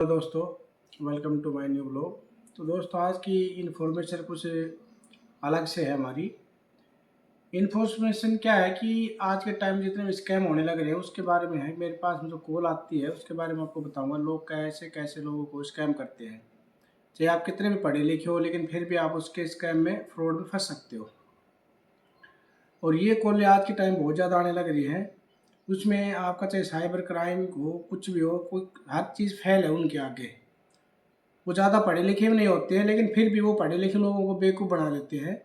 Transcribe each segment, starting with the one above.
Hello दोस्तों, welcome to my new blog. तो दोस्तों, आज की इन्फॉर्मेशन कुछ अलग से है। हमारी इन्फॉर्मेशन क्या है कि आज के टाइम जितने भी स्कैम होने लग रहे हैं उसके बारे में है। मेरे पास में जो कॉल आती है उसके बारे में आपको बताऊंगा, लोग कैसे कैसे लोगों को स्कैम करते हैं। चाहे आप कितने भी पढ़े लिखे हो, लेकिन फिर भी आप उसके स्कैम में, फ्रॉड में फंस सकते हो। और ये कॉल आज के टाइम बहुत ज़्यादा आने लग रही है। उसमें आपका चाहे साइबर क्राइम हो, कुछ भी हो, कोई हर चीज़ फेल है उनके आगे। वो ज़्यादा पढ़े लिखे भी नहीं होते हैं, लेकिन फिर भी वो पढ़े लिखे लोगों को बेवकूफ़ बना देते हैं।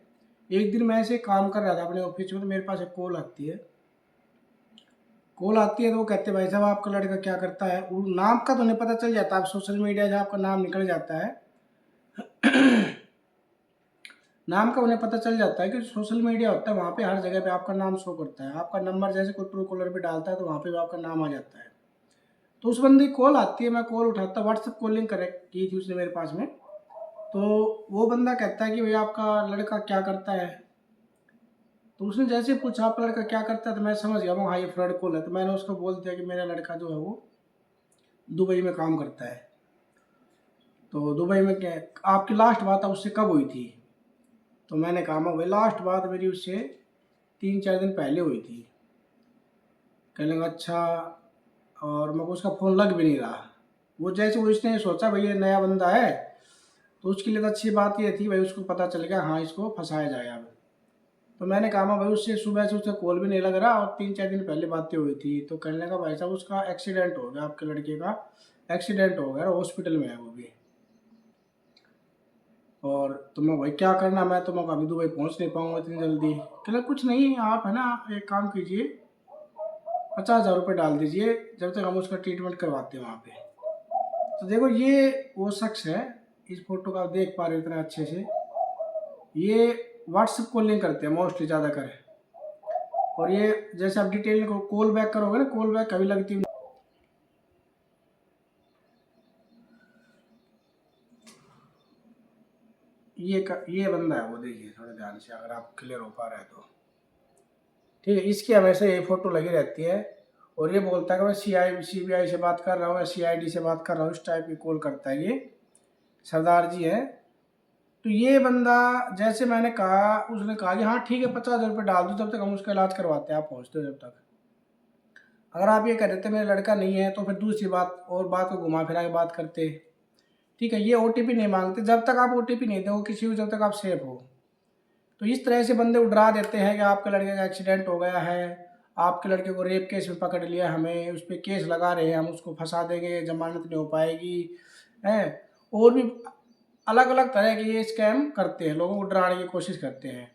एक दिन मैं ऐसे काम कर रहा था अपने ऑफिस में, तो मेरे पास एक कॉल आती है तो वो कहते हैं, भाई साहब आपका लड़का क्या करता है। वो नाम का तो नहीं पता चल जाता, आप सोशल मीडिया से आपका नाम निकल जाता है। नाम का उन्हें पता चल जाता है कि सोशल मीडिया होता है, वहाँ पे हर जगह पे आपका नाम शो करता है। आपका नंबर जैसे कोई ट्रू कॉलर पे डालता है तो वहाँ पे भी आपका नाम आ जाता है। तो उस बंदे की कॉल आती है, मैं कॉल उठाता, व्हाट्सएप कॉलिंग करेक्ट की थी उसने मेरे पास में। तो वो बंदा कहता है कि भैया आपका लड़का क्या करता है। तो उसने जैसे पूछा आपका लड़का क्या करता है, तो मैं समझ गया वो हाँ ये फ्रॉड कॉल है। तो मैंने उसको बोल दिया कि मेरा लड़का जो है वो दुबई में काम करता है। तो दुबई में क्या, आपकी लास्ट बात उससे कब हुई थी। तो मैंने कहा मैं भाई लास्ट बात मेरी उससे 3-4 दिन पहले हुई थी। कहने लगा अच्छा। और मेरे को उसका फ़ोन लग भी नहीं रहा। वो जैसे वो इसने सोचा भाई ये नया बंदा है, तो उसके लिए तो अच्छी बात ये थी भाई, उसको पता चल गया हाँ इसको फंसाया जाएगा अब। तो मैंने कहा मैं भाई उससे सुबह से उसका कॉल भी नहीं लग रहा और 3-4 दिन पहले बातें हुई थी। तो कहने लगा भाई साहब उसका एक्सीडेंट हो गया, आपके लड़के का एक्सीडेंट हो गया, हॉस्पिटल में है वो भी। और तो मैं भाई क्या करना, मैं तो मैं अभी दुबई पहुंच नहीं पाऊंगा इतनी जल्दी। कहला कुछ नहीं, आप है ना एक काम कीजिए, 50,000 रुपये डाल दीजिए, जब तक हम उसका ट्रीटमेंट करवाते हैं वहाँ पे। तो देखो ये वो शख्स है, इस फोटो का आप देख पा रहे हो इतना अच्छे से। ये व्हाट्सएप कॉलिंग करते हैं मोस्टली ज़्यादा कर। और ये जैसे आप डिटेल को कॉल बैक करोगे ना, कॉल बैक कभी लगती ये बंदा है वो, देखिए थोड़ा ध्यान से अगर आप क्लियर हो पा रहे हैं तो। ठीक है, इसकी हमेशा ये फोटो लगी रहती है। और ये बोलता है कि मैं CBI से बात कर रहा हूँ या CID से बात कर रहा हूँ, इस टाइप की कॉल करता है ये। सरदार जी है। तो ये बंदा, जैसे मैंने कहा, उसने कहा कि हाँ ठीक है 50,000 रुपये डाल दो, जब तक हम उसका इलाज करवाते हैं, आप पहुँचते हो जब तक। अगर आप ये कह देते मेरा लड़का नहीं है तो फिर दूसरी बात और बात को घुमा फिरा के बात करते। ठीक है, ये OTP नहीं मांगते, जब तक आप OTP नहीं दोगे किसी को, जब तक आप सेफ हो। तो इस तरह से बंदे को डरा देते हैं कि आपके लड़के का एक्सीडेंट हो गया है, आपके लड़के को रेप केस में पकड़ लिया, हमें उस पर केस लगा रहे हैं, हम उसको फंसा देंगे, जमानत नहीं हो पाएगी है। और भी अलग अलग तरह के ये स्कैम करते हैं, लोगों को डराने की कोशिश करते हैं।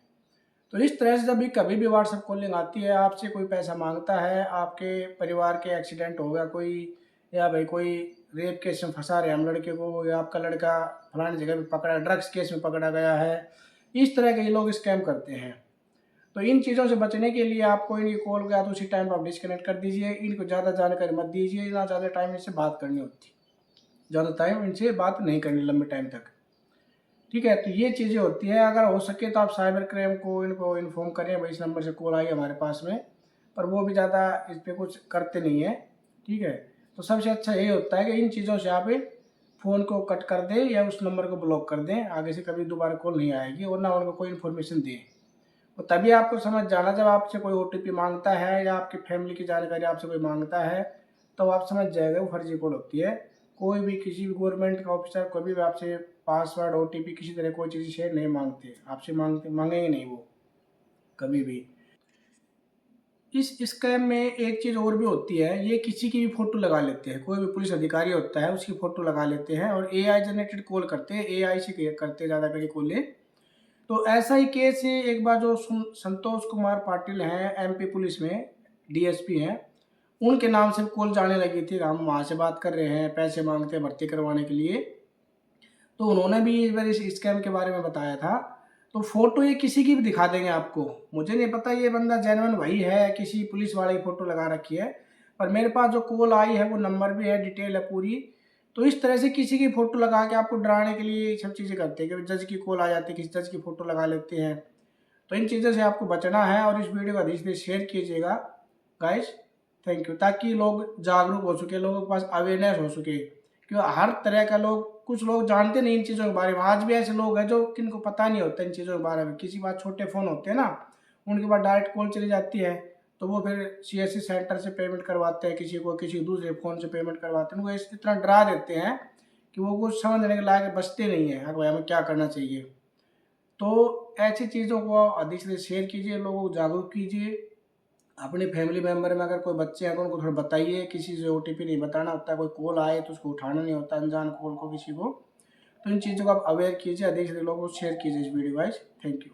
तो इस तरह से जब भी कभी भी व्हाट्सएप कॉलिंग आती है, आपसे कोई पैसा मांगता है, आपके परिवार के एक्सीडेंट हो गया कोई, या भाई कोई रेप केस में फंसा रहे हम लड़के को, या आपका लड़का फलानी जगह पे पकड़ा, ड्रग्स केस में पकड़ा गया है, इस तरह के ये लोग स्कैम करते हैं। तो इन चीज़ों से बचने के लिए आपको इनकी कॉल गया तो उसी टाइम पर आप डिस्कनेक्ट कर दीजिए। इनको ज़्यादा जानकारी मत दीजिए, ना ज़्यादा टाइम इनसे बात करनी होती, ज़्यादा टाइम इनसे बात नहीं करनी लंबे टाइम तक। ठीक है, तो ये चीज़ें होती हैं। अगर हो सके तो आप साइबर क्राइम को इनको इन्फॉर्म करें, भाई इस नंबर से कॉल आई हमारे पास में। पर वो भी ज़्यादा इस पर कुछ करते नहीं है। ठीक है, तो सबसे अच्छा यही होता है कि इन चीज़ों से आप फ़ोन को कट कर दें या उस नंबर को ब्लॉक कर दें, आगे से कभी दोबारा कॉल नहीं आएगी, और ना उनको कोई इन्फॉर्मेशन दें। तो तभी आपको समझ जाना, जब आपसे कोई OTP मांगता है या आपकी फैमिली की जानकारी आपसे कोई मांगता है, तो आप समझ जाएगा वो फर्जी कॉल होती है। कोई भी किसी भी गवर्नमेंट का ऑफिसर कभी भी आपसे पासवर्ड OTP किसी तरह कोई चीज़ शेयर नहीं मांगते, आपसे मांगेंगे नहीं वो कभी भी। इस स्कैम में एक चीज़ और भी होती है, ये किसी की भी फ़ोटो लगा लेते हैं। कोई भी पुलिस अधिकारी होता है उसकी फ़ोटो लगा लेते हैं और AI जनरेटेड कॉल करते हैं, AI से करते हैं ज़्यादातर ये कॉलें। तो ऐसा ही केस है, एक बार जो संतोष कुमार पाटिल हैं MP पुलिस में, DSP हैं, उनके नाम से कॉल जाने लगी थी, हम वहाँ से बात कर रहे हैं, पैसे मांगते हैं भर्ती करवाने के लिए। तो उन्होंने भी इस बार इस स्कैम के बारे में बताया था। तो फोटो ये किसी की भी दिखा देंगे आपको, मुझे नहीं पता ये बंदा जेन्युइन वही है, किसी पुलिस वाले की फ़ोटो लगा रखी है। पर मेरे पास जो कॉल आई है वो नंबर भी है, डिटेल है पूरी। तो इस तरह से किसी की फ़ोटो लगा के आपको डराने के लिए ये सब चीज़ें करते हैं कि जज की कॉल आ जाती है, किसी जज की फ़ोटो लगा लेते हैं। तो इन चीज़ों से आपको बचना है और इस वीडियो को अधिक से शेयर कीजिएगा गाइस। थैंक यू, ताकि लोग जागरूक हो सके, लोगों के पास अवेयरनेस हो सके क्यों हर तरह का लोग, कुछ लोग जानते नहीं इन चीज़ों के बारे में। आज भी ऐसे लोग हैं जो किनको पता नहीं होता इन चीज़ों के बारे में। किसी बात छोटे फ़ोन होते हैं ना, उनके पास डायरेक्ट कॉल चली जाती है, तो वो फिर सीएससी सेंटर से पेमेंट करवाते हैं, किसी को किसी दूसरे फ़ोन से पेमेंट करवाते हैं। उनको इतना डरा देते हैं कि वो कुछ समझने के लायक बचते नहीं है, हाँ भाई हमें क्या करना चाहिए। तो ऐसी चीज़ों को अधिक से शेयर कीजिए, लोगों को जागरूक कीजिए। अपने फैमिली मेंबर में अगर कोई बच्चे हैं तो उनको थोड़ा बताइए, किसी से ओटीपी नहीं बताना होता है, कोई कॉल आए तो उसको उठाना नहीं होता, अनजान कॉल को किसी को। तो इन चीज़ों को आप अवेयर कीजिए, अधिक से अधिक लोगों को शेयर कीजिए इस वीडियो वाइज। Thank you.